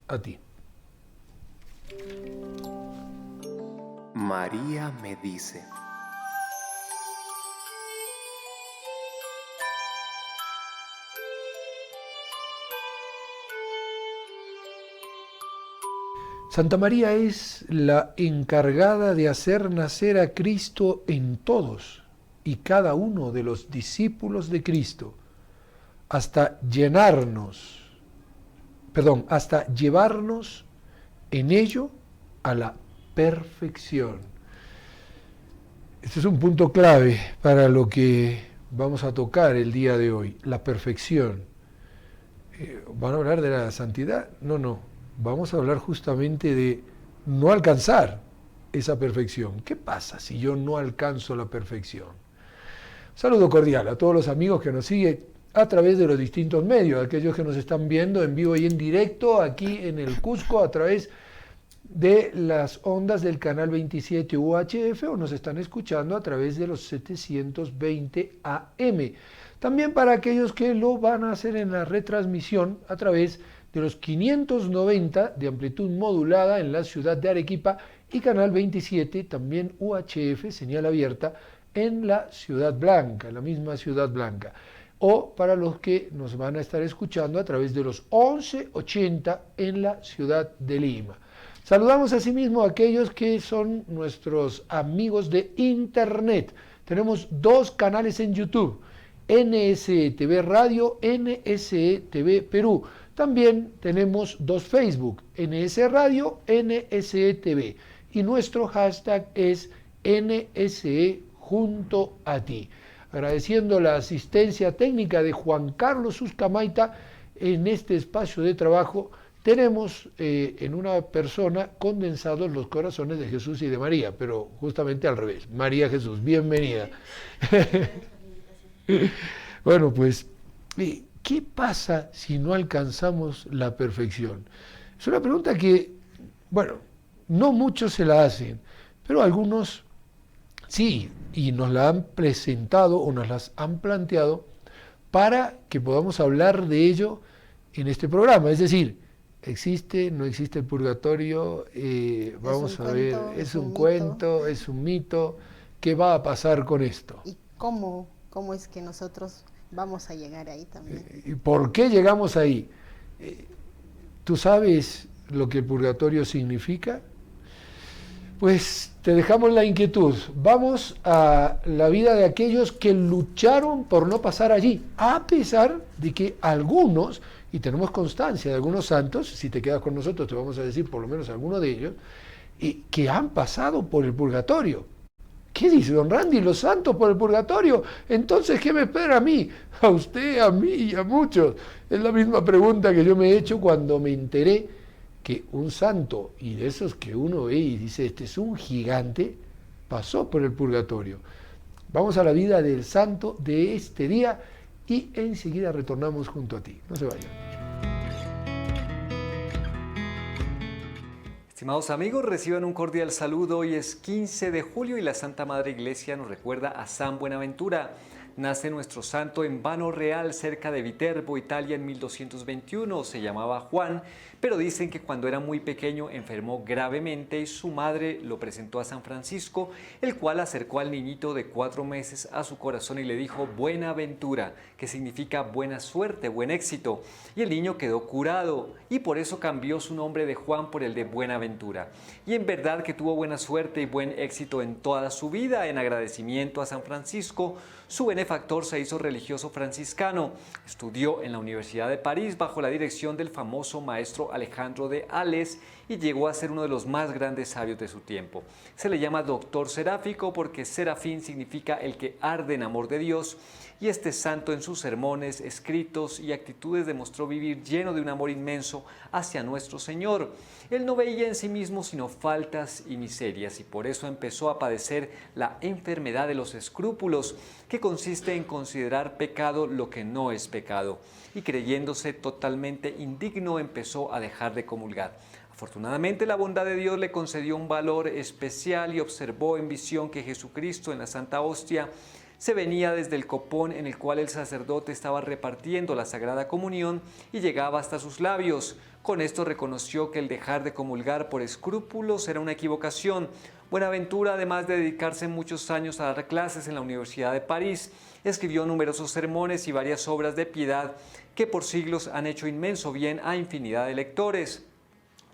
a ti. María me dice. Santa María es la encargada de hacer nacer a Cristo en todos y cada uno de los discípulos de Cristo, hasta llevarnos en ello a la perfección. Este es un punto clave para lo que vamos a tocar el día de hoy, la perfección. ¿Van a hablar de la santidad? No. Vamos a hablar justamente de no alcanzar esa perfección. ¿Qué pasa si yo no alcanzo la perfección? Saludo cordial a todos los amigos que nos siguen a través de los distintos medios, aquellos que nos están viendo en vivo y en directo aquí en el Cusco a través de las ondas del canal 27 UHF o nos están escuchando a través de los 720 AM. También para aquellos que lo van a hacer en la retransmisión a través de los 590 de amplitud modulada en la ciudad de Arequipa y canal 27, también UHF, señal abierta, en la Ciudad Blanca, en la misma Ciudad Blanca. O para los que nos van a estar escuchando a través de los 1180 en la ciudad de Lima. Saludamos asimismo a aquellos que son nuestros amigos de Internet. Tenemos 2 canales en YouTube, NSE-TV Radio, NSE-TV Perú. También tenemos 2 Facebook, NSE Radio, NSE TV. Y nuestro hashtag es NSE junto a ti. Agradeciendo la asistencia técnica de Juan Carlos Suscamaita en este espacio de trabajo, tenemos en una persona condensados los corazones de Jesús y de María, pero justamente al revés. María Jesús, bienvenida. Bueno, pues, ¿qué pasa si no alcanzamos la perfección? Es una pregunta que, bueno, no muchos se la hacen, pero algunos sí, y nos la han presentado o nos las han planteado para que podamos hablar de ello en este programa. Es decir, ¿existe, no existe el purgatorio? Vamos a ver, ¿es un cuento, es un mito? ¿Qué va a pasar con esto? ¿Y cómo es que nosotros vamos a llegar ahí también? ¿Y por qué llegamos ahí? ¿Tú sabes lo que el purgatorio significa? Pues te dejamos la inquietud. Vamos a la vida de aquellos que lucharon por no pasar allí, a pesar de que algunos, y tenemos constancia de algunos santos, si te quedas con nosotros te vamos a decir por lo menos algunos de ellos, que han pasado por el purgatorio. ¿Qué dice don Randy? ¿Los santos por el purgatorio? Entonces, ¿qué me espera a mí? A usted, a mí y a muchos. Es la misma pregunta que yo me he hecho cuando me enteré que un santo, y de esos que uno ve y dice, este es un gigante, pasó por el purgatorio. Vamos a la vida del santo de este día y enseguida retornamos junto a ti. No se vayan. Estimados amigos, reciban un cordial saludo. Hoy es 15 de julio y la Santa Madre Iglesia nos recuerda a San Buenaventura. Nace nuestro santo en Vano Real, cerca de Viterbo, Italia, en 1221. Se llamaba Juan, pero dicen que cuando era muy pequeño enfermó gravemente y su madre lo presentó a San Francisco, el cual acercó al niñito de 4 meses a su corazón y le dijo Buenaventura, que significa buena suerte, buen éxito. Y el niño quedó curado y por eso cambió su nombre de Juan por el de Buenaventura. Y en verdad que tuvo buena suerte y buen éxito en toda su vida. En agradecimiento a San Francisco, su benefactor, se hizo religioso franciscano. Estudió en la Universidad de París bajo la dirección del famoso maestro Alejandro de Ales y llegó a ser uno de los más grandes sabios de su tiempo. Se le llama doctor seráfico porque serafín significa el que arde en amor de Dios, y este santo en sus sermones, escritos y actitudes demostró vivir lleno de un amor inmenso hacia nuestro Señor. Él no veía en sí mismo sino faltas y miserias y por eso empezó a padecer la enfermedad de los escrúpulos, que consiste en considerar pecado lo que no es pecado, y creyéndose totalmente indigno empezó a dejar de comulgar. Afortunadamente la bondad de Dios le concedió un valor especial y observó en visión que Jesucristo en la Santa Hostia se venía desde el copón en el cual el sacerdote estaba repartiendo la Sagrada Comunión y llegaba hasta sus labios. Con esto reconoció que el dejar de comulgar por escrúpulos era una equivocación. Buenaventura, además de dedicarse muchos años a dar clases en la Universidad de París, escribió numerosos sermones y varias obras de piedad que por siglos han hecho inmenso bien a infinidad de lectores.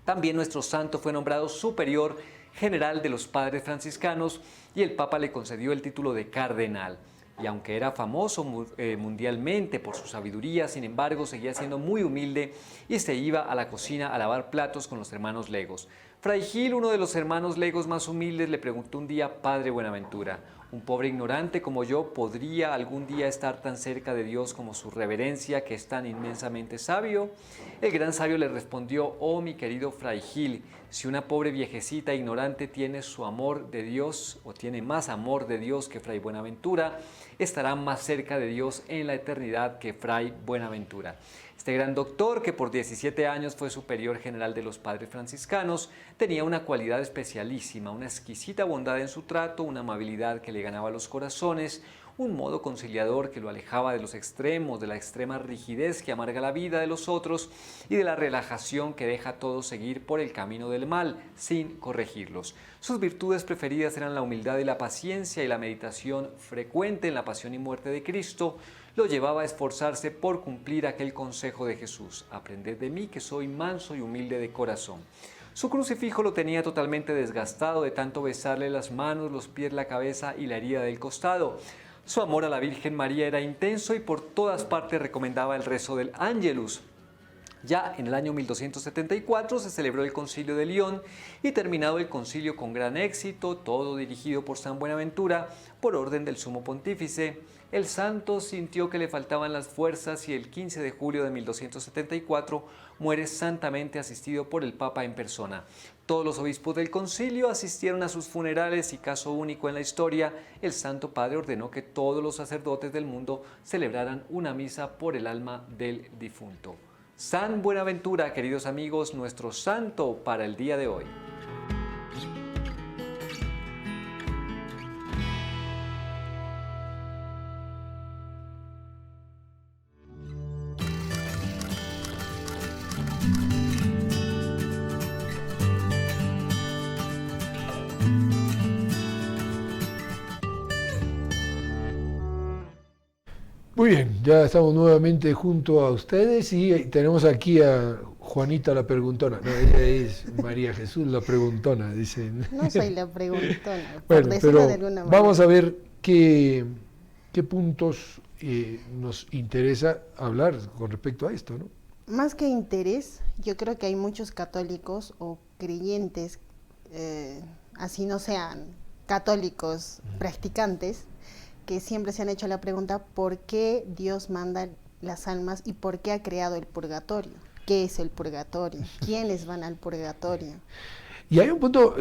También nuestro santo fue nombrado superior general de los padres franciscanos y el Papa le concedió el título de cardenal. Y aunque era famoso mundialmente por su sabiduría, sin embargo seguía siendo muy humilde y se iba a la cocina a lavar platos con los hermanos legos. Fray Gil, uno de los hermanos legos más humildes, le preguntó un día: Padre Buenaventura, ¿un pobre ignorante como yo podría algún día estar tan cerca de Dios como su reverencia, que es tan inmensamente sabio? El gran sabio le respondió: oh mi querido Fray Gil, si una pobre viejecita ignorante tiene su amor de Dios, o tiene más amor de Dios que Fray Buenaventura, estará más cerca de Dios en la eternidad que Fray Buenaventura. Este gran doctor, que por 17 años fue superior general de los padres franciscanos, tenía una cualidad especialísima, una exquisita bondad en su trato, una amabilidad que le ganaba los corazones, un modo conciliador que lo alejaba de los extremos, de la extrema rigidez que amarga la vida de los otros y de la relajación que deja a todos seguir por el camino del mal, sin corregirlos. Sus virtudes preferidas eran la humildad y la paciencia, y la meditación frecuente en la pasión y muerte de Cristo lo llevaba a esforzarse por cumplir aquel consejo de Jesús: aprended de mí, que soy manso y humilde de corazón. Su crucifijo lo tenía totalmente desgastado de tanto besarle las manos, los pies, la cabeza y la herida del costado. Su amor a la Virgen María era intenso y por todas partes recomendaba el rezo del Ángelus. Ya en el año 1274 se celebró el Concilio de León y, terminado el concilio con gran éxito, todo dirigido por San Buenaventura, por orden del sumo pontífice, el santo sintió que le faltaban las fuerzas y el 15 de julio de 1274 muere santamente asistido por el Papa en persona. Todos los obispos del concilio asistieron a sus funerales y, caso único en la historia, el Santo Padre ordenó que todos los sacerdotes del mundo celebraran una misa por el alma del difunto. San Buenaventura, queridos amigos, nuestro santo para el día de hoy. Muy bien, ya estamos nuevamente junto a ustedes y tenemos aquí a Juanita la preguntona. No, ella es María Jesús la preguntona, dicen. No soy la preguntona, por Bueno, decirlo pero de alguna manera. vamos a ver qué puntos nos interesa hablar con respecto a esto, ¿no? Más que interés, yo creo que hay muchos católicos o creyentes, así no sean católicos practicantes, que siempre se han hecho la pregunta: ¿por qué Dios manda las almas y por qué ha creado el purgatorio? ¿Qué es el purgatorio? ¿Quiénes van al purgatorio? Y hay un punto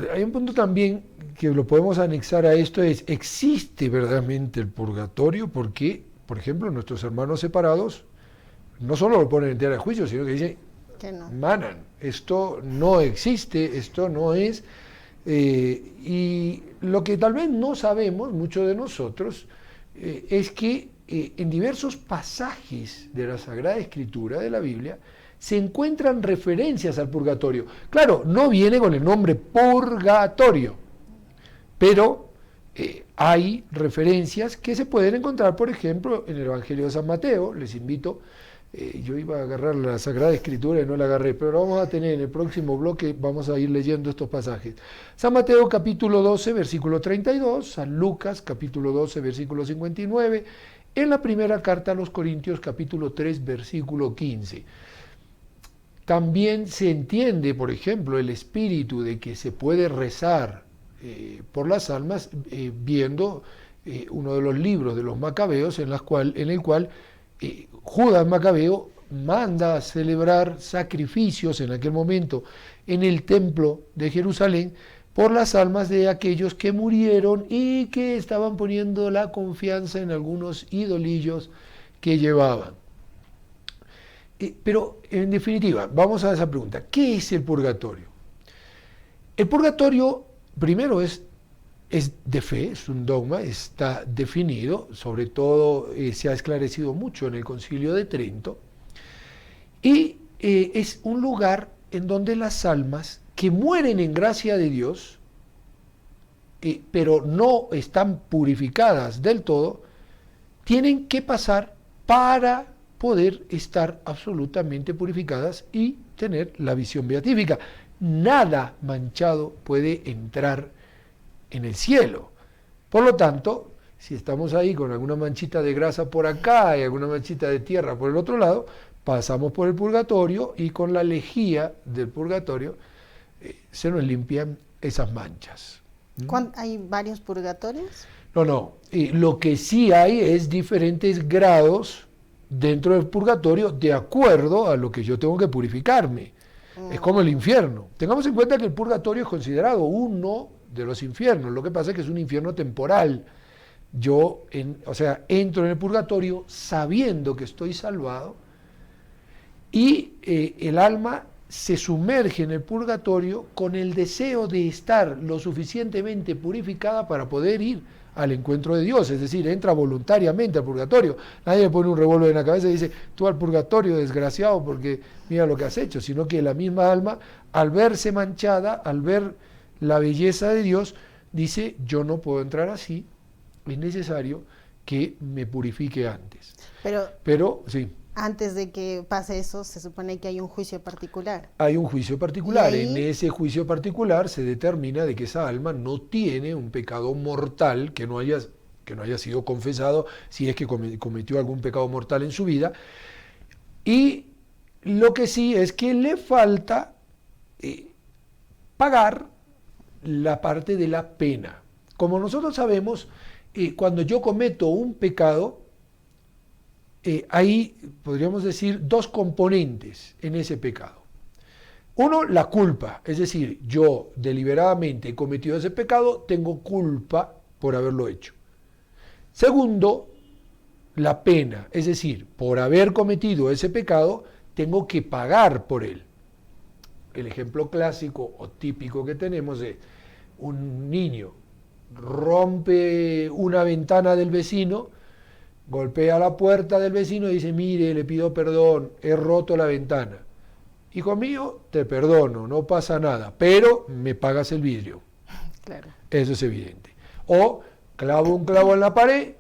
también que lo podemos anexar a esto: ¿existe verdaderamente el purgatorio? Porque, por ejemplo, nuestros hermanos separados no solo lo ponen en tela de juicio, sino que dicen Que no. manan, esto no existe, esto no es. Y lo que tal vez no sabemos, muchos de nosotros, es que en diversos pasajes de la Sagrada Escritura de la Biblia se encuentran referencias al purgatorio. Claro, no viene con el nombre purgatorio, pero hay referencias que se pueden encontrar, por ejemplo, en el Evangelio de San Mateo. Les invito. Yo iba a agarrar la Sagrada Escritura y no la agarré, pero lo vamos a tener en el próximo bloque, vamos a ir leyendo estos pasajes. San Mateo capítulo 12, versículo 32, San Lucas capítulo 12, versículo 59, en la primera carta a los Corintios capítulo 3, versículo 15. También se entiende, por ejemplo, el espíritu de que se puede rezar por las almas viendo uno de los libros de los Macabeos en el cual Judas Macabeo manda a celebrar sacrificios en aquel momento en el templo de Jerusalén por las almas de aquellos que murieron y que estaban poniendo la confianza en algunos idolillos que llevaban. Pero en definitiva, vamos a esa pregunta: ¿qué es el purgatorio? El purgatorio, primero, es de fe, es un dogma, está definido, sobre todo se ha esclarecido mucho en el Concilio de Trento, y es un lugar en donde las almas que mueren en gracia de Dios, pero no están purificadas del todo, tienen que pasar para poder estar absolutamente purificadas y tener la visión beatífica. Nada manchado puede entrar en el cielo. Por lo tanto, si estamos ahí con alguna manchita de grasa por acá y alguna manchita de tierra por el otro lado, pasamos por el purgatorio y con la lejía del purgatorio se nos limpian esas manchas. ¿Hay varios purgatorios? No. Lo que sí hay es diferentes grados dentro del purgatorio de acuerdo a lo que yo tengo que purificarme. Es como el infierno. Tengamos en cuenta que el purgatorio es considerado uno de los infiernos. Lo que pasa es que es un infierno temporal. Yo, entro en el purgatorio sabiendo que estoy salvado y el alma se sumerge en el purgatorio con el deseo de estar lo suficientemente purificada para poder ir al encuentro de Dios, es decir, entra voluntariamente al purgatorio. Nadie le pone un revólver en la cabeza y dice, tú al purgatorio, desgraciado, porque mira lo que has hecho, sino que la misma alma, al verse manchada, al ver la belleza de Dios, dice, yo no puedo entrar así, es necesario que me purifique antes. Pero sí. Antes de que pase eso, se supone que hay un juicio particular. Hay un juicio particular. En ese juicio particular se determina de que esa alma no tiene un pecado mortal que no haya sido confesado, si es que cometió algún pecado mortal en su vida. Y lo que sí es que le falta pagar la parte de la pena. Como nosotros sabemos, cuando yo cometo un pecado, hay, podríamos decir, dos componentes en ese pecado. Uno, la culpa, es decir, yo deliberadamente he cometido ese pecado, tengo culpa por haberlo hecho. Segundo, la pena, es decir, por haber cometido ese pecado, tengo que pagar por él. El ejemplo clásico o típico que tenemos es un niño rompe una ventana del vecino, golpea la puerta del vecino y dice, mire, le pido perdón, he roto la ventana. Hijo mío, te perdono, no pasa nada, pero me pagas el vidrio. Claro. Eso es evidente. O clavo un clavo en la pared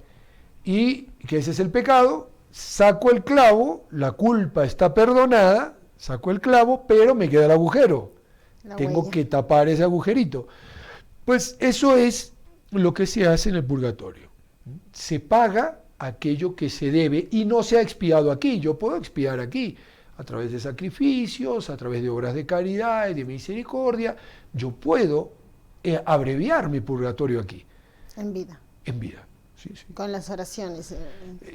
y, que ese es el pecado, saco el clavo, la culpa está perdonada, saco el clavo, pero me queda el agujero. Tengo que tapar ese agujerito. Pues eso es lo que se hace en el purgatorio. Se paga aquello que se debe y no se ha expiado aquí. Yo puedo expiar aquí a través de sacrificios, a través de obras de caridad y de misericordia. Yo puedo abreviar mi purgatorio aquí. En vida. En vida, sí. Con las oraciones.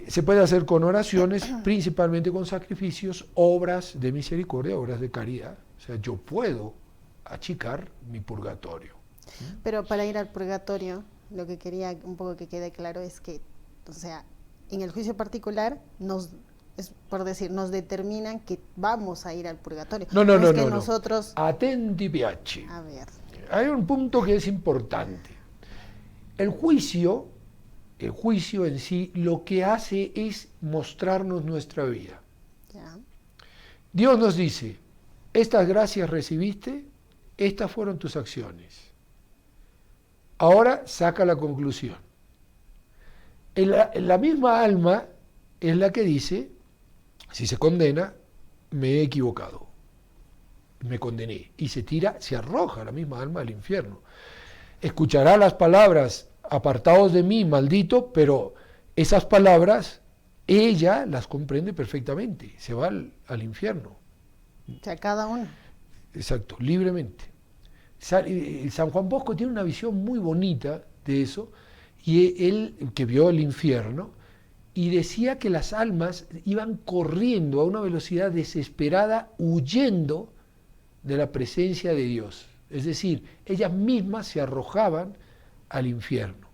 Se puede hacer con oraciones, principalmente con sacrificios, obras de misericordia, obras de caridad. O sea, yo puedo achicar mi purgatorio. Pero para ir al purgatorio, lo que quería un poco que quede claro es que, o sea, en el juicio particular nos determinan que vamos a ir al purgatorio. No. Nosotros... Attenti piaci. A ver. Hay un punto que es importante. El juicio en sí lo que hace es mostrarnos nuestra vida. Ya. Dios nos dice, estas gracias recibiste, estas fueron tus acciones. Ahora saca la conclusión. La misma alma es la que dice, si se condena, me he equivocado, me condené, y se arroja la misma alma al infierno. Escuchará las palabras, apartados de mí, maldito, pero esas palabras, ella las comprende perfectamente, se va al infierno. O sea, cada uno. Exacto, libremente. San Juan Bosco tiene una visión muy bonita de eso, y él, que vio el infierno, y decía que las almas iban corriendo a una velocidad desesperada, huyendo de la presencia de Dios. Es decir, ellas mismas se arrojaban al infierno,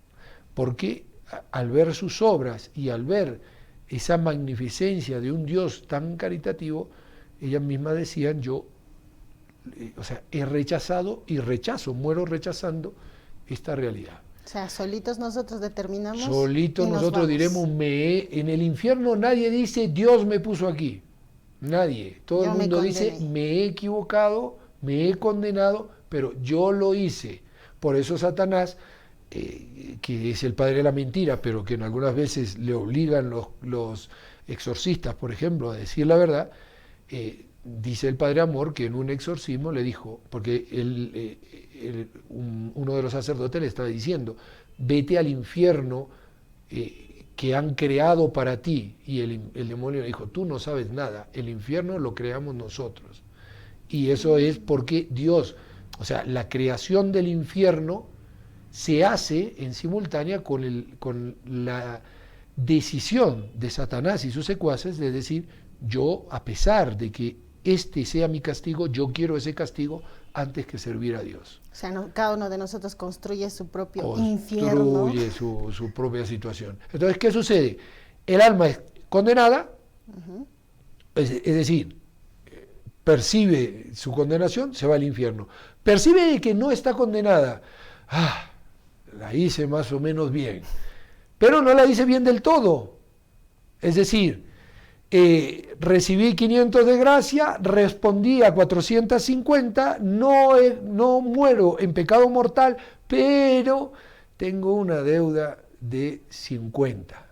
porque al ver sus obras y al ver esa magnificencia de un Dios tan caritativo, ellas mismas decían, he rechazado y muero rechazando esta realidad. O sea, solitos nosotros determinamos. Solitos nosotros diremos, en el infierno nadie dice, Dios me puso aquí. Nadie. Todo Yo el me mundo dice, condené. me he equivocado, me he condenado, pero yo lo hice. Por eso Satanás, que es el padre de la mentira, pero que en algunas veces le obligan los exorcistas, por ejemplo, a decir la verdad, dice el padre Amor que en un exorcismo le dijo, porque uno de los sacerdotes le estaba diciendo, vete al infierno que han creado para ti, y el demonio le dijo, tú no sabes nada, el infierno lo creamos nosotros, y eso es porque Dios, o sea, la creación del infierno se hace en simultánea con la decisión de Satanás y sus secuaces de decir, yo, a pesar de que este sea mi castigo, yo quiero ese castigo antes que servir a Dios. O sea, cada uno de nosotros construye su propio infierno. Construye su propia situación. Entonces, ¿qué sucede? El alma es condenada, es decir, percibe su condenación, se va al infierno. Percibe que no está condenada. La hice más o menos bien, pero no la hice bien del todo. Es decir, recibí 500 de gracia, respondí a 450, no muero en pecado mortal, pero tengo una deuda de 50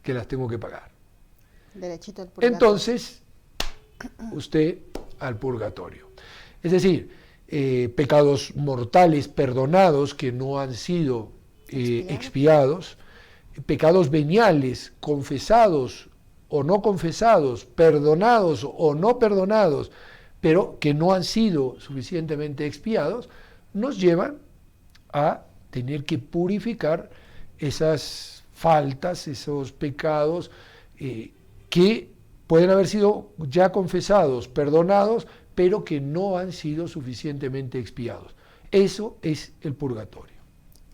que las tengo que pagar. Derechito al purgatorio. Entonces, usted al purgatorio. Es decir, pecados mortales perdonados que no han sido expiados, pecados veniales confesados o no confesados, perdonados o no perdonados, pero que no han sido suficientemente expiados, nos llevan a tener que purificar esas faltas, esos pecados que pueden haber sido ya confesados, perdonados, pero que no han sido suficientemente expiados. Eso es el purgatorio.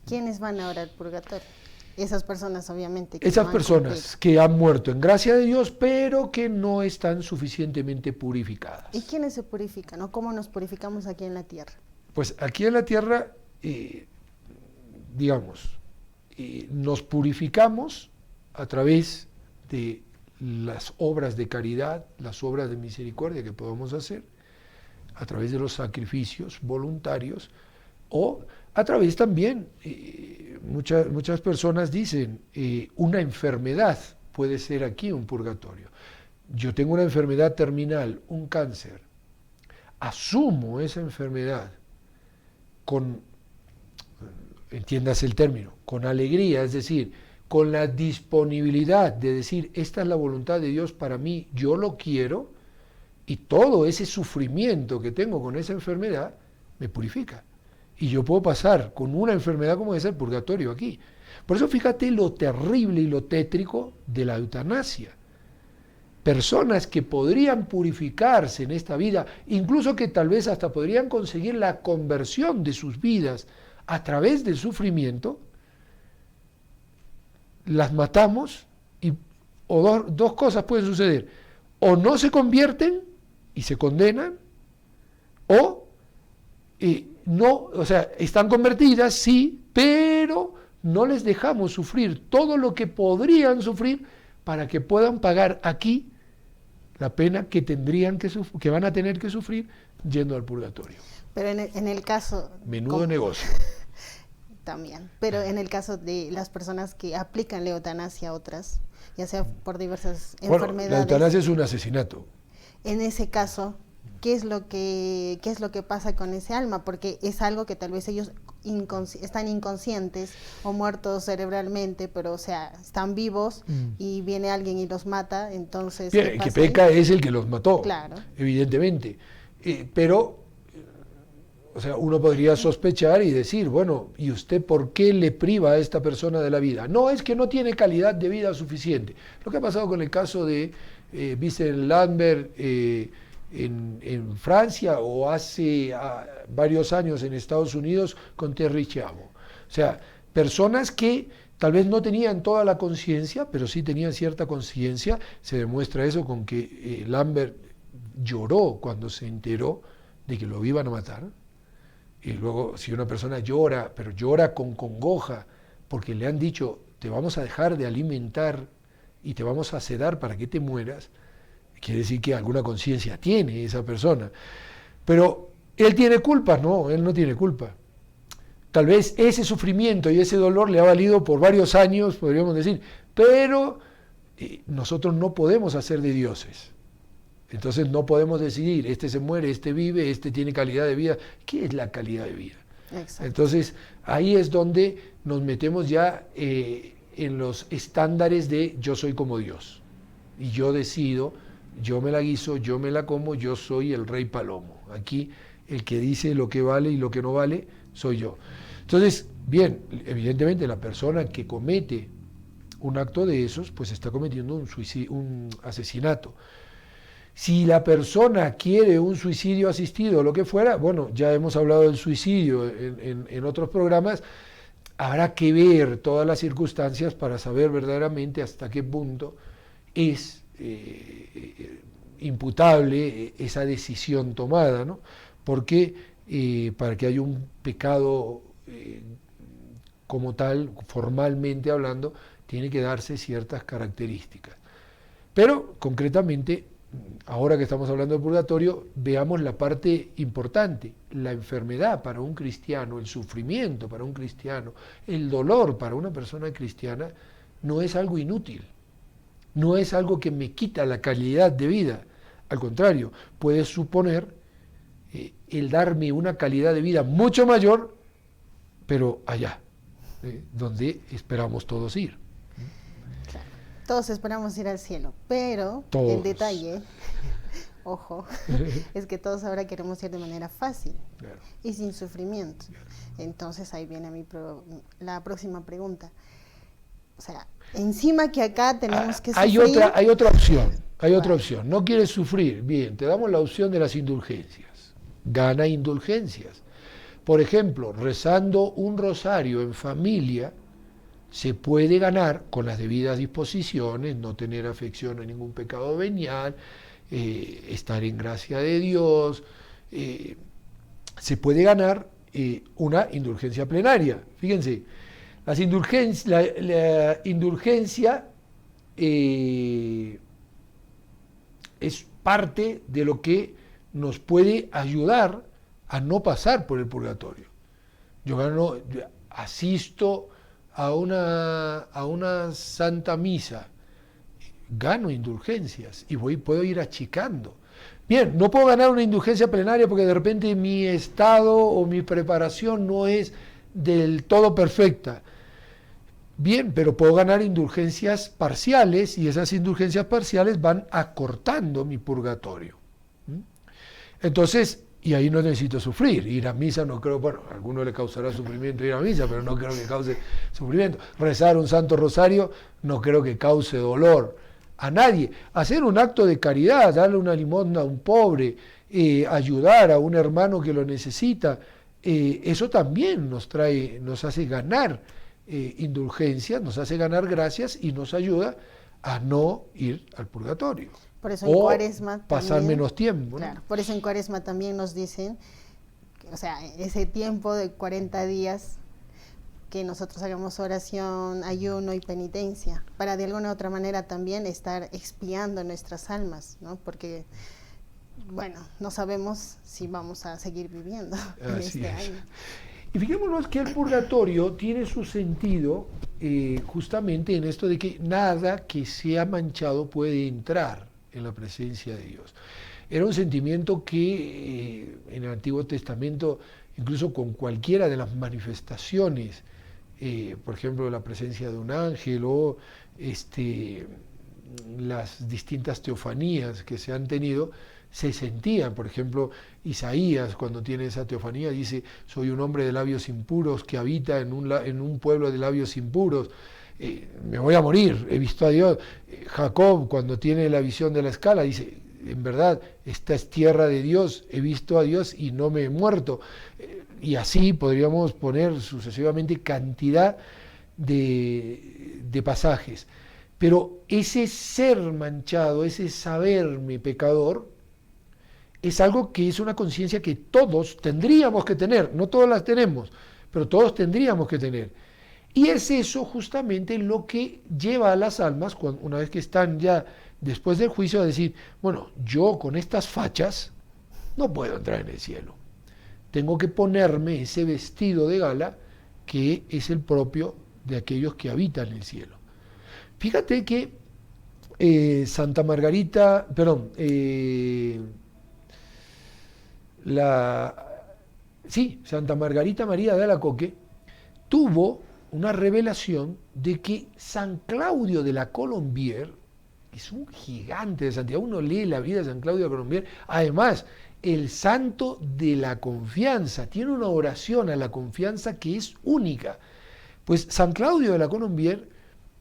¿Quiénes van ahora al purgatorio? Esas personas, obviamente. Esas personas que han muerto en gracia de Dios, pero que no están suficientemente purificadas. ¿Y quiénes se purifican? ¿O cómo nos purificamos aquí en la tierra? Pues aquí en la tierra, nos purificamos a través de las obras de caridad, las obras de misericordia que podamos hacer, a través de los sacrificios voluntarios, o a través también, muchas personas dicen, una enfermedad puede ser aquí un purgatorio. Yo tengo una enfermedad terminal, un cáncer, asumo esa enfermedad con, entiéndase el término, con alegría, es decir, con la disponibilidad de decir, esta es la voluntad de Dios para mí, yo lo quiero, y todo ese sufrimiento que tengo con esa enfermedad me purifica. Y yo puedo pasar con una enfermedad como esa el purgatorio aquí. Por eso fíjate lo terrible y lo tétrico de la eutanasia. Personas que podrían purificarse en esta vida, incluso que tal vez hasta podrían conseguir la conversión de sus vidas a través del sufrimiento, las matamos o dos cosas pueden suceder. O no se convierten y se condenan, o están convertidas, sí, pero no les dejamos sufrir todo lo que podrían sufrir para que puedan pagar aquí la pena que que van a tener que sufrir yendo al purgatorio. Pero en el caso... Menudo negocio. También, pero en el caso de las personas que aplican la eutanasia a otras, ya sea por diversas enfermedades... La eutanasia es un asesinato. En ese caso, ¿qué es lo que pasa con ese alma? Porque es algo que tal vez ellos están inconscientes o muertos cerebralmente, pero o sea, están vivos y viene alguien y los mata, entonces... Bien, el que peca es el que los mató, claro, evidentemente. Pero, o sea, uno podría sospechar y decir, bueno, ¿y usted por qué le priva a esta persona de la vida? No, es que no tiene calidad de vida suficiente. Lo que ha pasado con el caso de Vincent Lambert en Francia, o hace varios años en Estados Unidos con Terry Chiavo. O sea, personas que tal vez no tenían toda la conciencia, pero sí tenían cierta conciencia. Se demuestra eso con que Lambert lloró cuando se enteró de que lo iban a matar. Y luego, si una persona llora, pero llora con congoja, porque le han dicho, te vamos a dejar de alimentar y te vamos a sedar para que te mueras, Quiere decir que alguna conciencia tiene esa persona. Pero él tiene culpa, no, él no tiene culpa. Tal vez ese sufrimiento y ese dolor le ha valido por varios años, podríamos decir, pero nosotros no podemos hacer de dioses. Entonces no podemos decidir, este se muere, este vive, este tiene calidad de vida. ¿Qué es la calidad de vida? Exacto. Entonces ahí es donde nos metemos ya en los estándares de yo soy como Dios. Y yo decido, yo me la guiso, yo me la como, yo soy el rey palomo. Aquí el que dice lo que vale y lo que no vale soy yo. Entonces, bien, evidentemente la persona que comete un acto de esos, pues está cometiendo un asesinato. Si la persona quiere un suicidio asistido o lo que fuera, bueno, ya hemos hablado del suicidio en otros programas, habrá que ver todas las circunstancias para saber verdaderamente hasta qué punto es imputable esa decisión tomada, ¿no? Porque para que haya un pecado como tal, formalmente hablando, tiene que darse ciertas características. Pero, concretamente, ahora que estamos hablando del purgatorio, veamos la parte importante, la enfermedad para un cristiano, el sufrimiento para un cristiano, el dolor para una persona cristiana, no es algo inútil, no es algo que me quita la calidad de vida, al contrario, puede suponer el darme una calidad de vida mucho mayor, pero allá, donde esperamos todos ir. Todos esperamos ir al cielo, pero todos. El detalle, ojo, es que todos ahora queremos ir de manera fácil, claro, y sin sufrimiento. Claro. Entonces ahí viene la próxima pregunta. O sea, encima que acá tenemos que sufrir... Hay otra opción, otra opción. No quieres sufrir, bien, te damos la opción de las indulgencias. Gana indulgencias. Por ejemplo, rezando un rosario en familia, se puede ganar con las debidas disposiciones, no tener afección a ningún pecado venial, estar en gracia de Dios, se puede ganar una indulgencia plenaria. Fíjense, la indulgencia es parte de lo que nos puede ayudar a no pasar por el purgatorio. Yo asisto a una santa misa, gano indulgencias y puedo ir achicando. Bien, no puedo ganar una indulgencia plenaria porque de repente mi estado o mi preparación no es del todo perfecta. Bien, pero puedo ganar indulgencias parciales y esas indulgencias parciales van acortando mi purgatorio. Entonces, y ahí no necesito sufrir. Ir a misa no creo, bueno, a alguno le causará sufrimiento ir a misa, pero no creo que cause sufrimiento. Rezar un santo rosario no creo que cause dolor a nadie. Hacer un acto de caridad, darle una limosna a un pobre, ayudar a un hermano que lo necesita, eso también nos hace ganar indulgencias, nos hace ganar gracias y nos ayuda a no ir al purgatorio. Por eso en Cuaresma pasar también, menos tiempo, ¿no? Claro, por eso en Cuaresma también nos dicen, o sea, ese tiempo de 40 días, que nosotros hagamos oración, ayuno y penitencia, para de alguna u otra manera también estar expiando nuestras almas, ¿no? Porque, bueno, no sabemos si vamos a seguir viviendo en este año. Y fijémonos que el purgatorio tiene su sentido justamente en esto de que nada que sea manchado puede entrar en la presencia de Dios. Era un sentimiento que en el Antiguo Testamento, incluso con cualquiera de las manifestaciones, por ejemplo, la presencia de un ángel o las distintas teofanías que se han tenido, se sentían. Por ejemplo, Isaías, cuando tiene esa teofanía, dice: soy un hombre de labios impuros que habita en un pueblo de labios impuros. Me voy a morir, he visto a Dios. Jacob, cuando tiene la visión de la escala, dice: en verdad, esta es tierra de Dios, he visto a Dios y no me he muerto. Y así podríamos poner sucesivamente cantidad de pasajes. Pero ese ser manchado, ese saberme pecador, es algo que es una conciencia que todos tendríamos que tener, no todos las tenemos, pero todos tendríamos que tener. Y es eso justamente lo que lleva a las almas, una vez que están ya después del juicio va a decir, bueno, yo con estas fachas no puedo entrar en el cielo. Tengo que ponerme ese vestido de gala que es el propio de aquellos que habitan el cielo. Fíjate que Santa Margarita, perdón, Santa Margarita María de Alacoque tuvo una revelación de que San Claudio de la Colombière es un gigante de santidad. Uno lee la vida de San Claudio de la Colombière, además, el santo de la confianza, tiene una oración a la confianza que es única. Pues San Claudio de la Colombière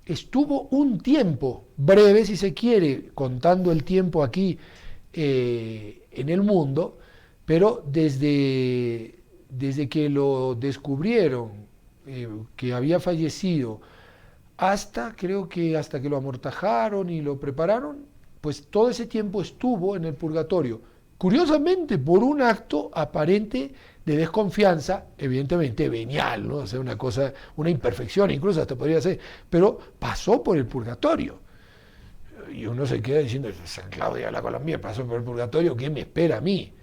estuvo un tiempo, breve si se quiere, contando el tiempo aquí en el mundo, pero desde que lo descubrieron, que había fallecido, creo que hasta que lo amortajaron y lo prepararon, pues todo ese tiempo estuvo en el purgatorio. Curiosamente, por un acto aparente de desconfianza, evidentemente venial, ¿no? O sea, una imperfección, incluso hasta podría ser, pero pasó por el purgatorio. Y uno se queda diciendo, San Claudio de la Colombière pasó por el purgatorio, ¿qué me espera a mí?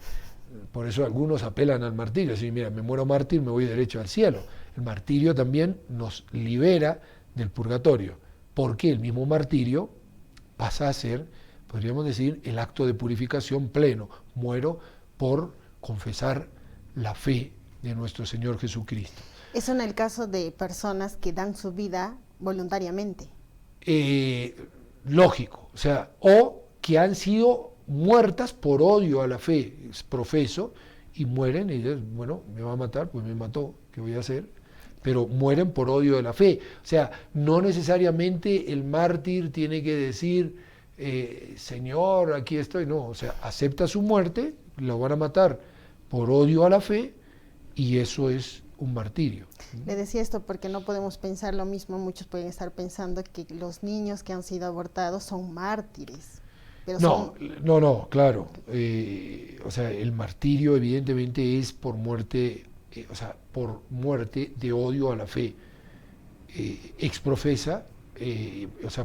Por eso algunos apelan al martirio, si mira, me muero mártir, me voy derecho al cielo. El martirio también nos libera del purgatorio, porque el mismo martirio pasa a ser, podríamos decir, el acto de purificación pleno. Muero por confesar la fe de nuestro Señor Jesucristo. Eso en el caso de personas que dan su vida voluntariamente. Lógico, o sea, o que han sido muertas por odio a la fe, profeso, y mueren, y ellos, bueno, me va a matar, pues me mató, ¿qué voy a hacer? Pero mueren por odio de la fe. O sea, no necesariamente el mártir tiene que decir, Señor, aquí estoy, no, o sea, acepta su muerte, lo van a matar por odio a la fe, y eso es un martirio. Le decía esto porque no podemos pensar lo mismo, muchos pueden estar pensando que los niños que han sido abortados son mártires. Pero no, claro. O sea, el martirio evidentemente es por muerte, por muerte de odio a la fe. Exprofesa,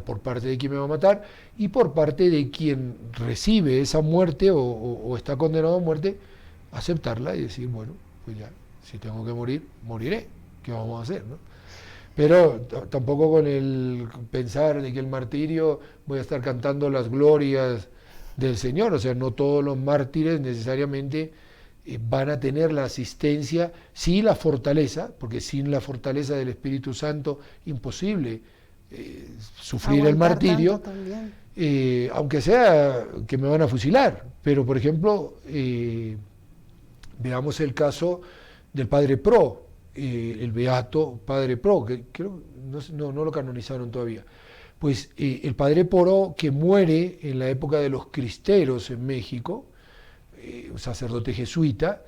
por parte de quien me va a matar, y por parte de quien recibe esa muerte o está condenado a muerte, aceptarla y decir, bueno, pues ya, si tengo que morir, moriré. ¿Qué vamos a hacer, no? Pero tampoco con el pensar de que el martirio voy a estar cantando las glorias del Señor. O sea, no todos los mártires necesariamente van a tener la asistencia, sí la fortaleza, porque sin la fortaleza del Espíritu Santo, imposible sufrir el martirio, aunque sea que me van a fusilar. Pero, por ejemplo, veamos el caso del Padre Pro, el beato Padre Pro, que creo no lo canonizaron todavía. Pues el Padre Pro, que muere en la época de los cristeros en México, un sacerdote jesuita,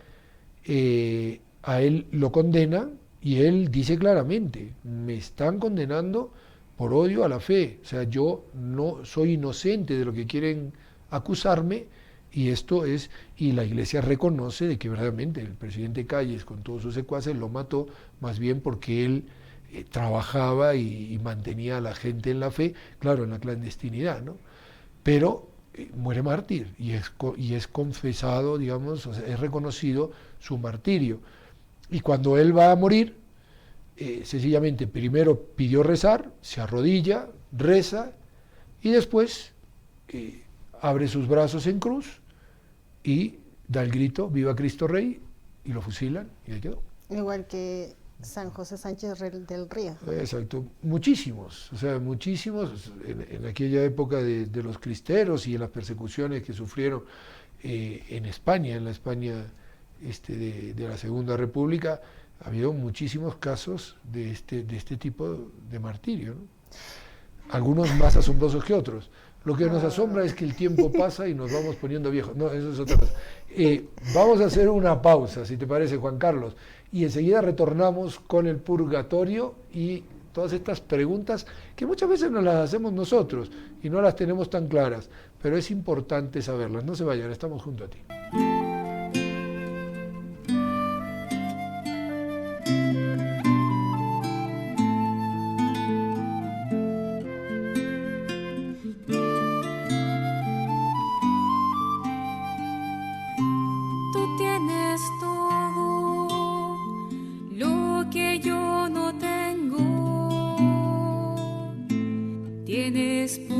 a él lo condenan y él dice claramente, me están condenando por odio a la fe, o sea, yo no soy inocente de lo que quieren acusarme, y y la Iglesia reconoce de que verdaderamente el presidente Calles con todos sus secuaces lo mató más bien porque él trabajaba y mantenía a la gente en la fe, claro, en la clandestinidad, ¿no? Pero muere mártir y es confesado, digamos, o sea, es reconocido su martirio. Y cuando él va a morir, sencillamente primero pidió rezar, se arrodilla, reza y después abre sus brazos en cruz y da el grito, viva Cristo Rey, y lo fusilan y ahí quedó. Igual que San José Sánchez del Río. Exacto, muchísimos, o sea, muchísimos en aquella época de los cristeros y en las persecuciones que sufrieron en España, en la España de la Segunda República, ha habido muchísimos casos de este tipo de martirio, ¿no? Algunos más asombrosos que otros. Lo que nos asombra es que el tiempo pasa y nos vamos poniendo viejos. No, eso es otra cosa. Vamos a hacer una pausa, si te parece, Juan Carlos, y enseguida retornamos con el purgatorio y todas estas preguntas que muchas veces nos las hacemos nosotros y no las tenemos tan claras, pero es importante saberlas. No se vayan, estamos junto a ti.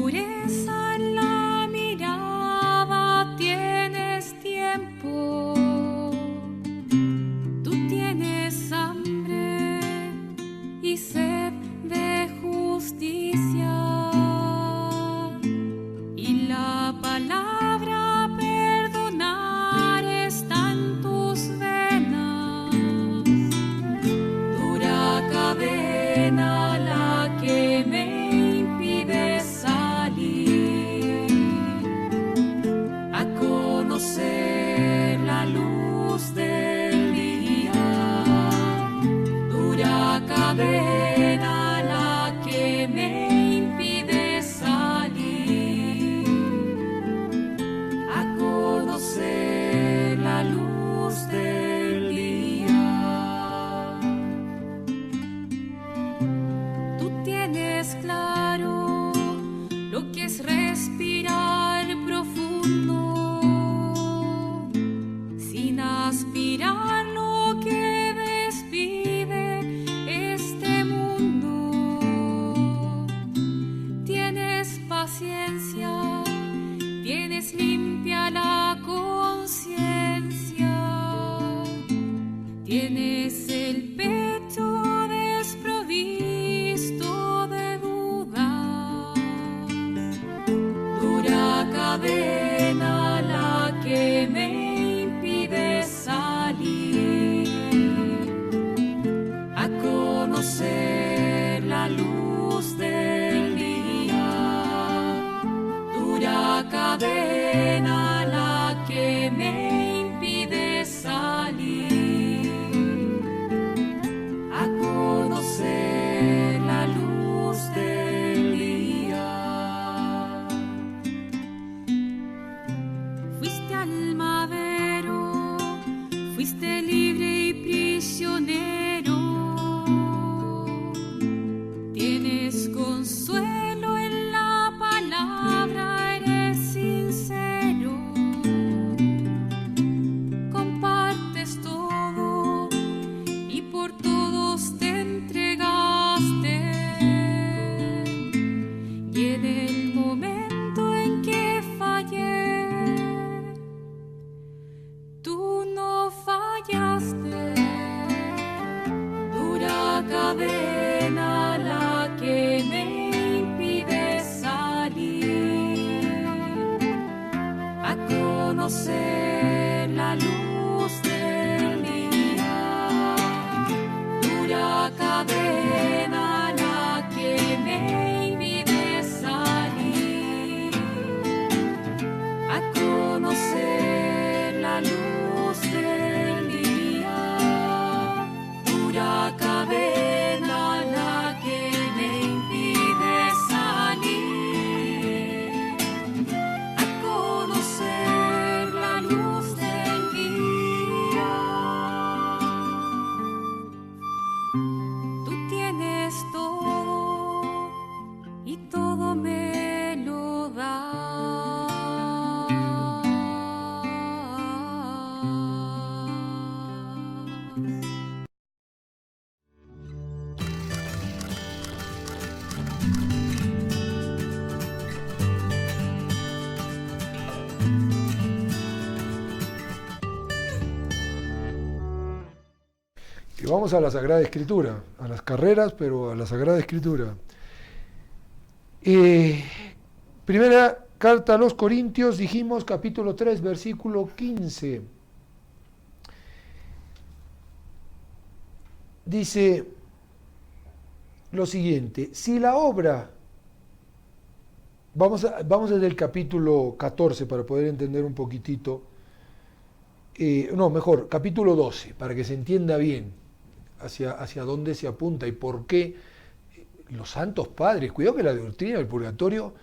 pureza en la mirada, tienes tiempo. Tú tienes hambre y sed de justicia, y la palabra perdonar está en tus venas. Dura cadena la que me impide salir a conocer la luz del día. Dura cadena la que me impide salir a conocer la luz del día. Tú tienes claro lo que es respirar profundo, sin aspirar lo que despide este mundo. Tienes paciencia, tienes limpia la conciencia, tienes el pecho desprovisto de duda. Dura cadena la que me impide salir a conocer la luz del día. Dura cadena la que me impide salir a conocer la luz del día. Fuiste al madero, fuiste libre y prisionero. Tienes consuelo en la palabra, eres sincero. Compartes todo y por todos te entregaste. Y en el momento en que fallé, tú no fallaste. Dura cadena la que me impide salir a conocer la luz del día. Dura cadena la que me impide salir a conocer la luz del día. Dura cadena la que me impide salir a conocer la luz del día. Tú tienes todo y todo me lo das. Y vamos a la Sagrada Escritura, a las carreras, pero a la Sagrada Escritura. Primera carta a los Corintios, dijimos capítulo 3, versículo 15. Dice lo siguiente: si la obra, vamos desde el capítulo 14 para poder entender un poquitito, capítulo 12, para que se entienda bien hacia dónde se apunta y por qué los santos padres. Cuidado que la doctrina del purgatorio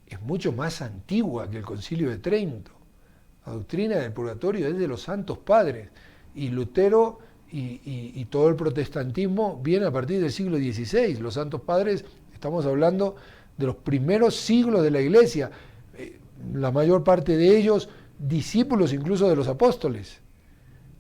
es mucho más antigua que el Concilio de Trento. La doctrina del purgatorio es de los santos padres, y Lutero y todo el protestantismo viene a partir del siglo XVI. Los santos padres, estamos hablando de los primeros siglos de la Iglesia, la mayor parte de ellos discípulos incluso de los apóstoles,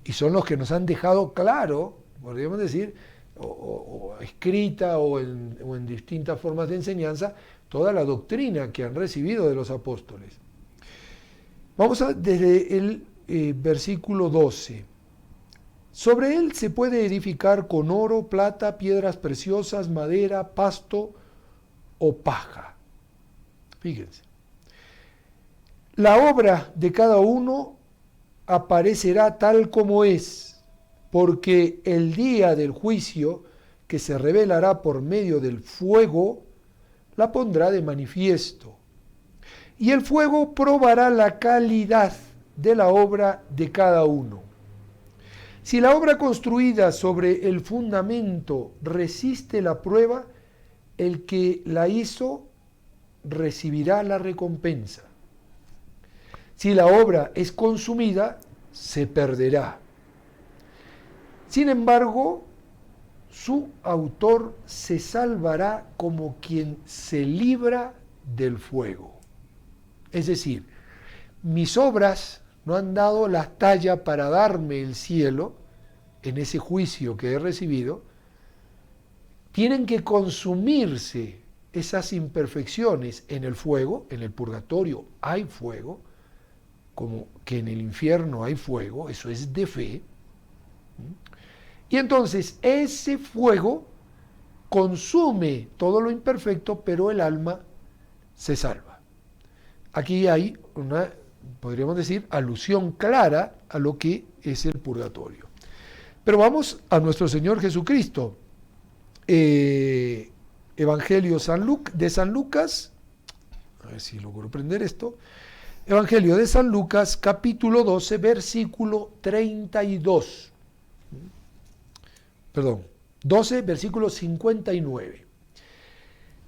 y son los que nos han dejado claro, podríamos decir, o escrita o en distintas formas de enseñanza, toda la doctrina que han recibido de los apóstoles. Vamos desde el versículo 12. Sobre él se puede edificar con oro, plata, piedras preciosas, madera, pasto o paja. Fíjense. La obra de cada uno aparecerá tal como es, porque el día del juicio, que se revelará por medio del fuego, la pondrá de manifiesto. Y el fuego probará la calidad de la obra de cada uno. Si la obra construida sobre el fundamento resiste la prueba, el que la hizo recibirá la recompensa. Si la obra es consumida, se perderá. Sin embargo, su autor se salvará como quien se libra del fuego. Es decir, mis obras no han dado la talla para darme el cielo en ese juicio que he recibido. Tienen que consumirse esas imperfecciones en el fuego. En el purgatorio hay fuego, como que en el infierno hay fuego, eso es de fe. Y entonces ese fuego consume todo lo imperfecto, pero el alma se salva. Aquí hay una, podríamos decir, alusión clara a lo que es el purgatorio. Pero vamos a nuestro Señor Jesucristo. Evangelio de San Lucas, a ver si logro prender esto. Evangelio de San Lucas, capítulo 12, versículo 32. Perdón, 12, versículo 59.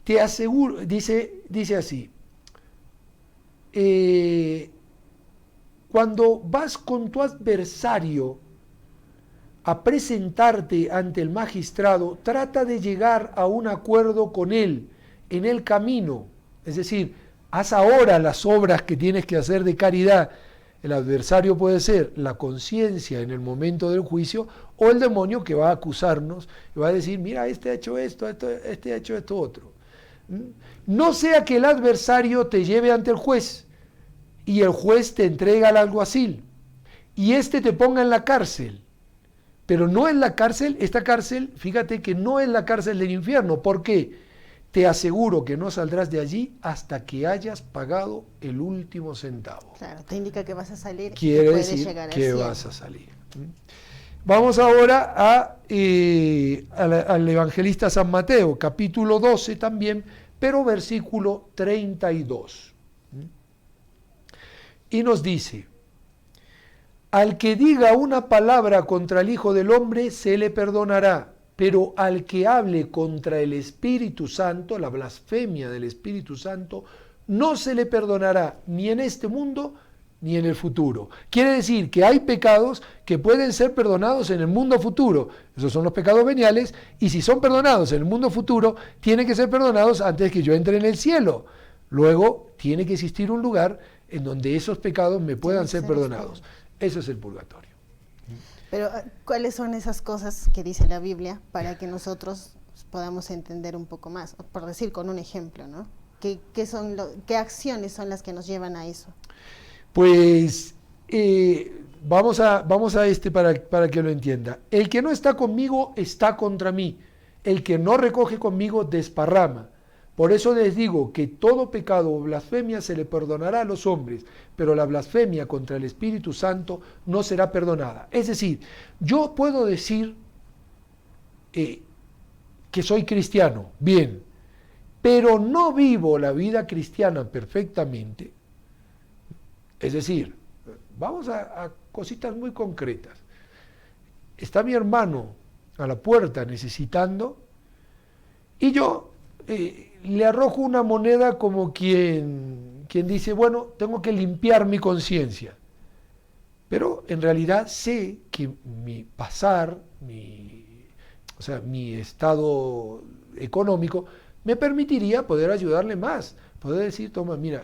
Te aseguro, dice así, cuando vas con tu adversario a presentarte ante el magistrado, trata de llegar a un acuerdo con él en el camino, es decir, haz ahora las obras que tienes que hacer de caridad. El adversario puede ser la conciencia en el momento del juicio o el demonio que va a acusarnos y va a decir, mira, este ha hecho esto, este ha hecho esto otro. No sea que el adversario te lleve ante el juez y el juez te entrega al alguacil y este te ponga en la cárcel. Pero no en la cárcel, esta cárcel, fíjate que no es la cárcel del infierno. ¿Por qué? Te aseguro que no saldrás de allí hasta que hayas pagado el último centavo. Claro, te indica que vas a salir. Quiere decir que vas a salir. Vamos ahora al evangelista San Mateo, capítulo 12 también, pero versículo 32. Y nos dice, al que diga una palabra contra el Hijo del Hombre se le perdonará, pero al que hable contra el Espíritu Santo, la blasfemia del Espíritu Santo, no se le perdonará ni en este mundo ni en el futuro. Quiere decir que hay pecados que pueden ser perdonados en el mundo futuro. Esos son los pecados veniales, y si son perdonados en el mundo futuro, tienen que ser perdonados antes que yo entre en el cielo. Luego, tiene que existir un lugar en donde esos pecados me puedan ser perdonados. Eso es el purgatorio. Pero, ¿cuáles son esas cosas que dice la Biblia para que nosotros podamos entender un poco más? Por decir, con un ejemplo, ¿no? ¿Qué acciones son las que nos llevan a eso? Pues vamos a para que lo entienda. El que no está conmigo está contra mí. El que no recoge conmigo desparrama. Por eso les digo que todo pecado o blasfemia se le perdonará a los hombres, pero la blasfemia contra el Espíritu Santo no será perdonada. Es decir, yo puedo decir que soy cristiano, bien, pero no vivo la vida cristiana perfectamente. Es decir, vamos a cositas muy concretas. Está mi hermano a la puerta necesitando y yo le arrojo una moneda como quien dice, bueno, tengo que limpiar mi conciencia. Pero en realidad sé que mi pasar, mi estado económico, me permitiría poder ayudarle más. Poder decir, toma, mira,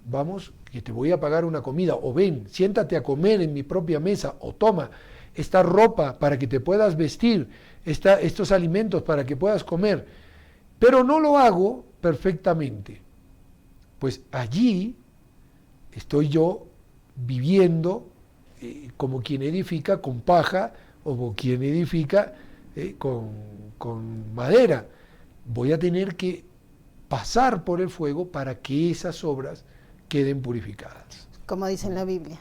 vamos, que te voy a pagar una comida, o ven, siéntate a comer en mi propia mesa, o toma, esta ropa para que te puedas vestir, estos alimentos para que puedas comer, pero no lo hago perfectamente. Pues allí estoy yo viviendo como quien edifica con paja o como quien edifica con madera. Voy a tener que pasar por el fuego para que esas obras queden purificadas. Como dice en la Biblia,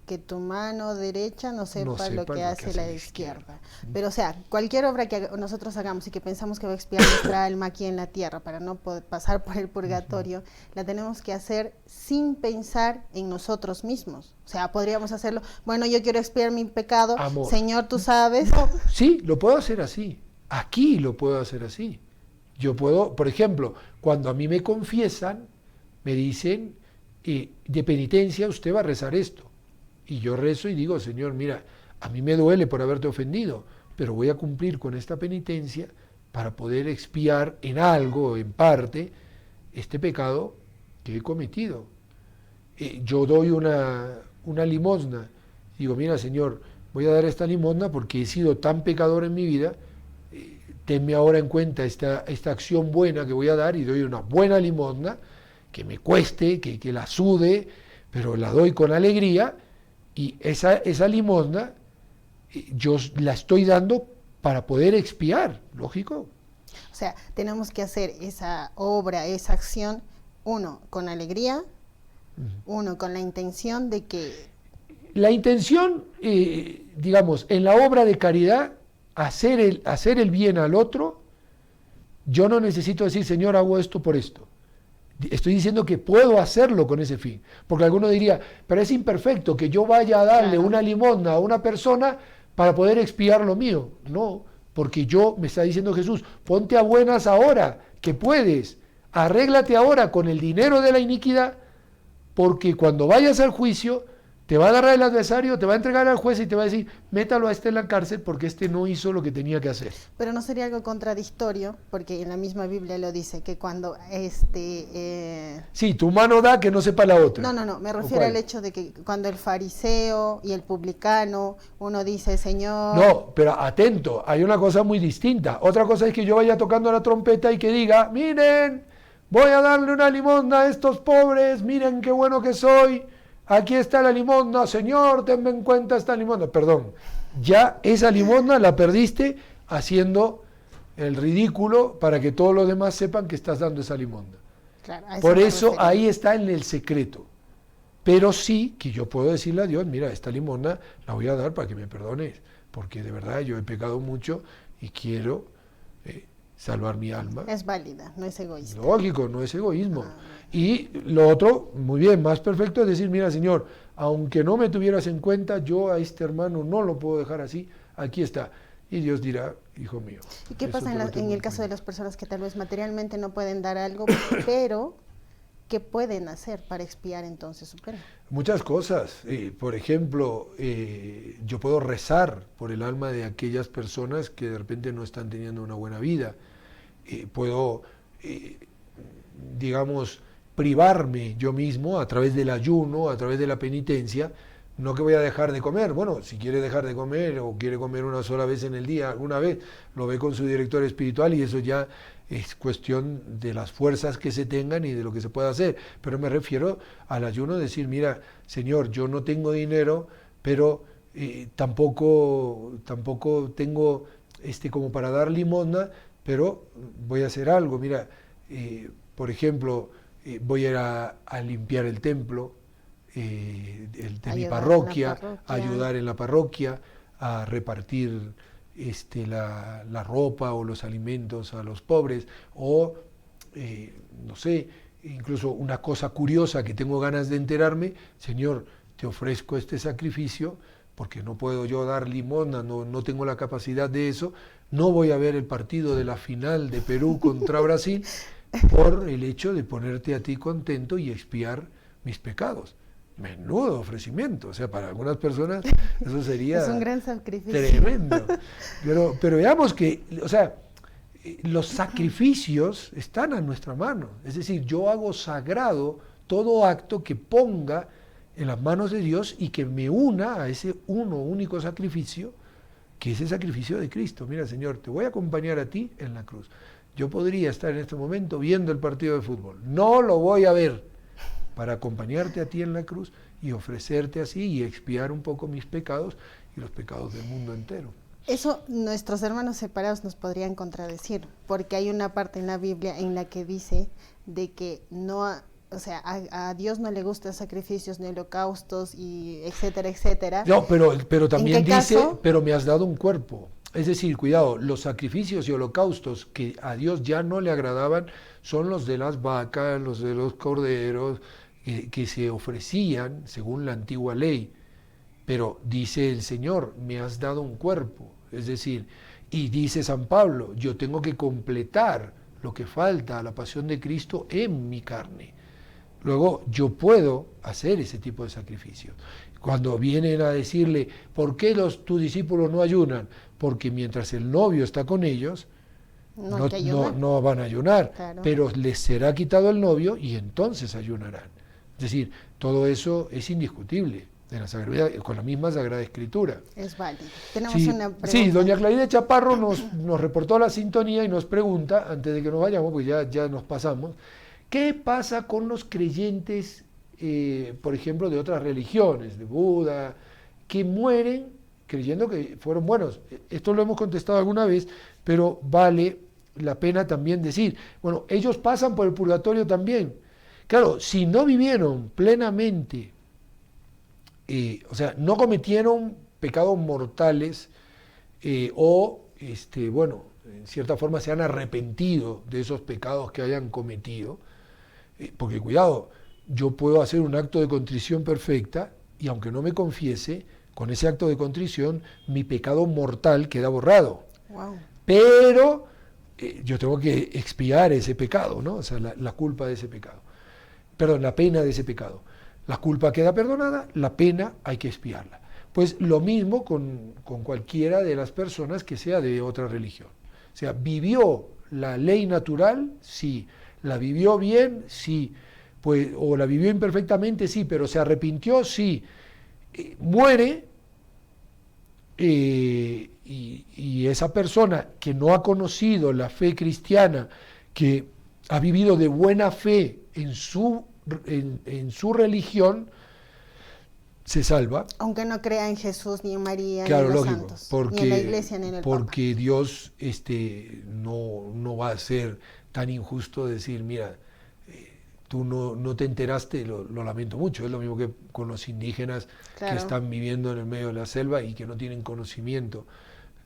que tu mano derecha no sepa lo que hace la izquierda. Pero o sea, cualquier obra que nosotros hagamos y que pensamos que va a expiar nuestra alma aquí en la tierra para no poder pasar por el purgatorio, la tenemos que hacer sin pensar en nosotros mismos. O sea, podríamos hacerlo, bueno, yo quiero expiar mi pecado, Amor. Señor, tú sabes. No, sí, lo puedo hacer así. Aquí lo puedo hacer así. Yo puedo, por ejemplo, cuando a mí me confiesan, me dicen, de penitencia usted va a rezar esto. Y yo rezo y digo, Señor, mira, a mí me duele por haberte ofendido, pero voy a cumplir con esta penitencia para poder expiar en algo, en parte, este pecado que he cometido. Yo doy una limosna. Digo, mira, Señor, voy a dar esta limosna porque he sido tan pecador en mi vida. Tenme ahora en cuenta esta acción buena que voy a dar y doy una buena limosna, que me cueste, que la sude, pero la doy con alegría. Y esa limosna yo la estoy dando para poder expiar, lógico. O sea, tenemos que hacer esa obra, esa acción, uno, con alegría, uno, con la intención de que... La intención, digamos, en la obra de caridad, hacer el bien al otro, yo no necesito decir, Señor, hago esto por esto. Estoy diciendo que puedo hacerlo con ese fin, porque alguno diría, pero es imperfecto que yo vaya a darle una limosna a una persona para poder expiar lo mío. No, porque me está diciendo Jesús, ponte a buenas ahora, que puedes, arréglate ahora con el dinero de la iniquidad, porque cuando vayas al juicio, te va a agarrar el adversario, te va a entregar al juez y te va a decir, métalo a este en la cárcel porque este no hizo lo que tenía que hacer. Pero no sería algo contradictorio, porque en la misma Biblia lo dice, que cuando Sí, tu mano da que no sepa la otra. No, me refiero al hecho de que cuando el fariseo y el publicano, uno dice, Señor... No, pero atento, hay una cosa muy distinta. Otra cosa es que yo vaya tocando la trompeta y que diga, miren, voy a darle una limosna a estos pobres, miren qué bueno que soy. Aquí está la limosna, Señor, tenme en cuenta esta limosna. Perdón, ya esa limosna la perdiste haciendo el ridículo para que todos los demás sepan que estás dando esa limosna. Claro, por eso ahí está en el secreto. Pero sí que yo puedo decirle a Dios, mira, esta limosna la voy a dar para que me perdones, porque de verdad yo he pecado mucho y quiero salvar mi alma. Es válida, no es egoísta. Lógico, no es egoísmo. Y lo otro, muy bien, más perfecto es decir, mira, Señor, aunque no me tuvieras en cuenta, yo a este hermano no lo puedo dejar así, aquí está. Y Dios dirá, hijo mío. ¿Y qué pasa en el caso de las personas que tal vez materialmente no pueden dar algo, pero qué pueden hacer para expiar entonces su pena? Muchas cosas. Por ejemplo, yo puedo rezar por el alma de aquellas personas que de repente no están teniendo una buena vida. Puedo, digamos, privarme yo mismo a través del ayuno, a través de la penitencia. No que voy a dejar de comer. Bueno, si quiere dejar de comer o quiere comer una sola vez en el día, alguna vez, lo ve con su director espiritual y eso ya es cuestión de las fuerzas que se tengan y de lo que se pueda hacer. Pero me refiero al ayuno, decir, mira, Señor, yo no tengo dinero, pero tampoco tengo como para dar limosna, pero voy a hacer algo. Mira, por ejemplo, voy a ir a limpiar el templo de mi parroquia, ayudar en la parroquia, a repartir la ropa o los alimentos a los pobres, o no sé, incluso una cosa curiosa que tengo ganas de enterarme, Señor, te ofrezco este sacrificio, porque no puedo yo dar limosna, no tengo la capacidad de eso, no voy a ver el partido de la final de Perú contra Brasil, por el hecho de ponerte a ti contento y expiar mis pecados. Menudo ofrecimiento, o sea, para algunas personas eso sería es un gran sacrificio. Tremendo. Pero veamos que, o sea, los sacrificios están a nuestra mano. Es decir, yo hago sagrado todo acto que ponga en las manos de Dios y que me una a ese único sacrificio, que es el sacrificio de Cristo. Mira, Señor, te voy a acompañar a ti en la cruz. Yo podría estar en este momento viendo el partido de fútbol, no lo voy a ver, para acompañarte a ti en la cruz y ofrecerte así y expiar un poco mis pecados y los pecados del mundo entero. Eso nuestros hermanos separados nos podrían contradecir, porque hay una parte en la Biblia en la que dice de que no, o sea, a Dios no le gustan sacrificios ni holocaustos y etcétera, etcétera. No, pero también ¿En qué dice, caso? pero me has dado un cuerpo. Es decir, cuidado, los sacrificios y holocaustos que a Dios ya no le agradaban son los de las vacas, los de los corderos, que se ofrecían según la antigua ley. Pero dice el Señor, me has dado un cuerpo. Es decir, y dice San Pablo, yo tengo que completar lo que falta a la pasión de Cristo en mi carne. Luego yo puedo hacer ese tipo de sacrificios. Cuando vienen a decirle, ¿por qué tus discípulos no ayunan? Porque mientras el novio está con ellos, no van a ayunar, claro. Pero les será quitado el novio y entonces ayunarán. Es decir, todo eso es indiscutible con la misma Sagrada Escritura. Es válido. Tenemos Sí, una pregunta. sí, doña Claudia Chaparro nos reportó la sintonía y nos pregunta, antes de que nos vayamos, pues ya nos pasamos, ¿qué pasa con los creyentes, por ejemplo, de otras religiones, de Buda, que mueren creyendo que fueron buenos? Esto lo hemos contestado alguna vez, pero vale la pena también decir, bueno, ellos pasan por el purgatorio también. Claro, si no vivieron plenamente, o sea, no cometieron pecados mortales bueno, en cierta forma se han arrepentido de esos pecados que hayan cometido, porque cuidado, yo puedo hacer un acto de contrición perfecta y aunque no me confiese, con ese acto de contrición mi pecado mortal queda borrado. Wow. Pero yo tengo que expiar ese pecado, ¿no? O sea, la culpa de ese pecado. Perdón, la pena de ese pecado. La culpa queda perdonada, la pena hay que expiarla. Pues lo mismo con cualquiera de las personas que sea de otra religión. O sea, ¿vivió la ley natural? Sí. ¿La vivió bien? Sí. Pues, o la vivió imperfectamente, sí, pero se arrepintió, sí. Muere y esa persona que no ha conocido la fe cristiana, que ha vivido de buena fe en su religión, se salva. Aunque no crea en Jesús, ni en María, Claro, ni en los lógico, santos, porque, ni en la iglesia, ni en el porque Papa. Dios no va a ser tan injusto decir, mira, tú no te enteraste, lo lamento mucho, es lo mismo que con los indígenas Claro. que están viviendo en el medio de la selva y que no tienen conocimiento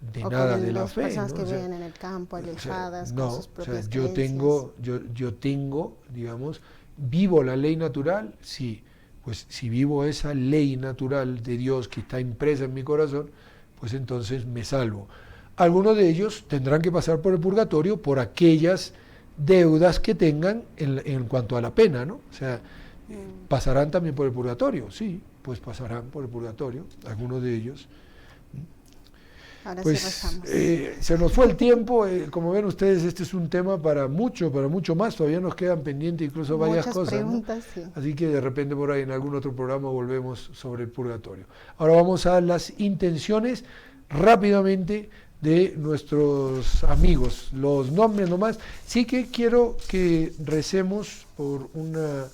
de O nada con de la las fe, personas ¿no? que O sea, viven en el campo, alejadas, no, con sus propias yo creencias. tengo, digamos, vivo la ley natural, sí, pues si vivo esa ley natural de Dios que está impresa en mi corazón, pues entonces me salvo. Algunos de ellos tendrán que pasar por el purgatorio por aquellas deudas que tengan en cuanto a la pena, ¿no? O sea, pasarán también por el purgatorio, sí, pues pasarán por el purgatorio, algunos de ellos. Ahora Pues sí rezamos. se nos fue el tiempo, como ven ustedes, este es un tema para mucho más, todavía nos quedan pendientes incluso varias Muchas cosas, ¿no? preguntas, sí. Así que de repente por ahí en algún otro programa volvemos sobre el purgatorio. Ahora vamos a las intenciones rápidamente de nuestros amigos, los nombres nomás. Sí que quiero que recemos por una...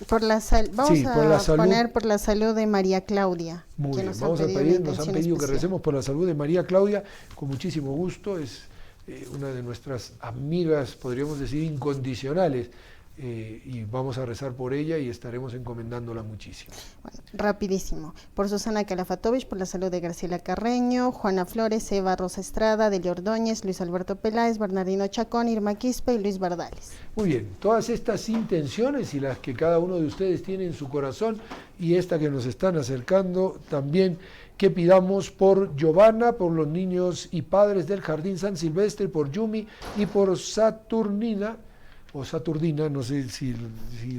Vamos Sí, a por la salud. poner por la salud de María Claudia. Muy que bien, nos vamos a pedido pedir, una nos han intención pedido que especial. recemos por la salud de María Claudia, con muchísimo gusto, es una de nuestras amigas, podríamos decir, incondicionales, y vamos a rezar por ella y estaremos encomendándola muchísimo. Bueno, rapidísimo. Por Susana Calafatovich, por la salud de Graciela Carreño, Juana Flores, Eva Rosa Estrada, Delia Ordóñez, Luis Alberto Peláez, Bernardino Chacón, Irma Quispe y Luis Bardales. Muy bien, todas estas intenciones y las que cada uno de ustedes tiene en su corazón y esta que nos están acercando también, que pidamos por Giovanna, por los niños y padres del Jardín San Silvestre, por Yumi y por Saturnina, o Saturdina, no sé si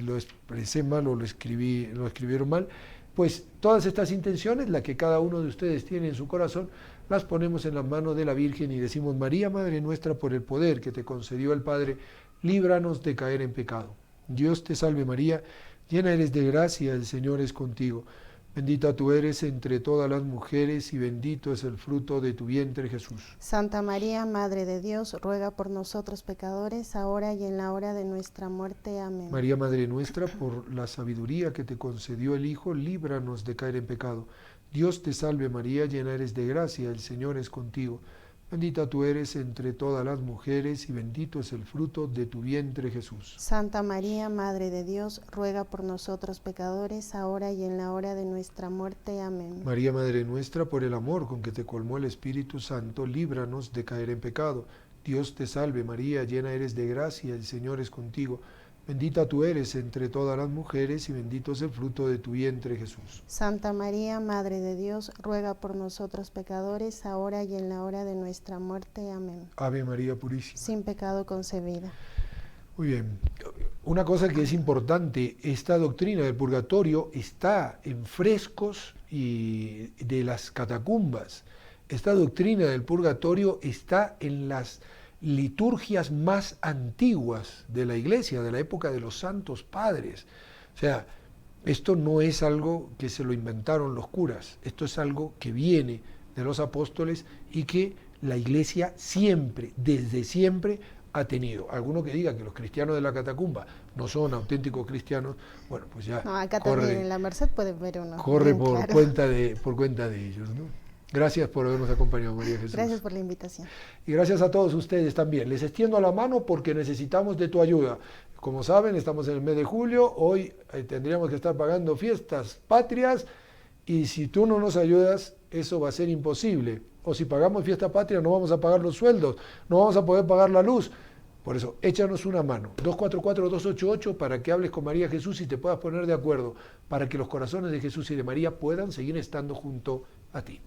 lo expresé mal o lo escribieron mal, pues todas estas intenciones, las que cada uno de ustedes tiene en su corazón, las ponemos en las manos de la Virgen y decimos: María, Madre nuestra, por el poder que te concedió el Padre, líbranos de caer en pecado. Dios te salve María, llena eres de gracia, el Señor es contigo. Bendita tú eres entre todas las mujeres y bendito es el fruto de tu vientre, Jesús. Santa María, Madre de Dios, ruega por nosotros pecadores, ahora y en la hora de nuestra muerte. Amén. María, Madre nuestra, por la sabiduría que te concedió el Hijo, líbranos de caer en pecado. Dios te salve María, llena eres de gracia, el Señor es contigo. Bendita tú eres entre todas las mujeres y bendito es el fruto de tu vientre, Jesús. Santa María, Madre de Dios, ruega por nosotros pecadores, ahora y en la hora de nuestra muerte. Amén. María, Madre nuestra, por el amor con que te colmó el Espíritu Santo, líbranos de caer en pecado. Dios te salve María, llena eres de gracia, el Señor es contigo. Bendita tú eres entre todas las mujeres y bendito es el fruto de tu vientre, Jesús. Santa María, Madre de Dios, ruega por nosotros pecadores, ahora y en la hora de nuestra muerte. Amén. Ave María Purísima. Sin pecado concebida. Muy bien. Una cosa que es importante, esta doctrina del purgatorio está en frescos y de las catacumbas. Esta doctrina del purgatorio está en las liturgias más antiguas de la Iglesia, de la época de los santos padres. O sea, esto no es algo que se lo inventaron los curas, esto es algo que viene de los apóstoles y que la Iglesia siempre, desde siempre, ha tenido. Alguno que diga que los cristianos de la catacumba no son auténticos cristianos, bueno, pues ya No, acá corre, también en la Merced puede ver uno. corre bien por, claro. cuenta de ellos, ¿no? Gracias por habernos acompañado, María Jesús. Gracias por la invitación. Y gracias a todos ustedes también. Les extiendo la mano porque necesitamos de tu ayuda. Como saben, estamos en el mes de julio, hoy tendríamos que estar pagando fiestas patrias y si tú no nos ayudas, eso va a ser imposible. O si pagamos fiesta patria, no vamos a pagar los sueldos, no vamos a poder pagar la luz. Por eso, échanos una mano, 244-288, para que hables con María Jesús y te puedas poner de acuerdo, para que los corazones de Jesús y de María puedan seguir estando junto a ti.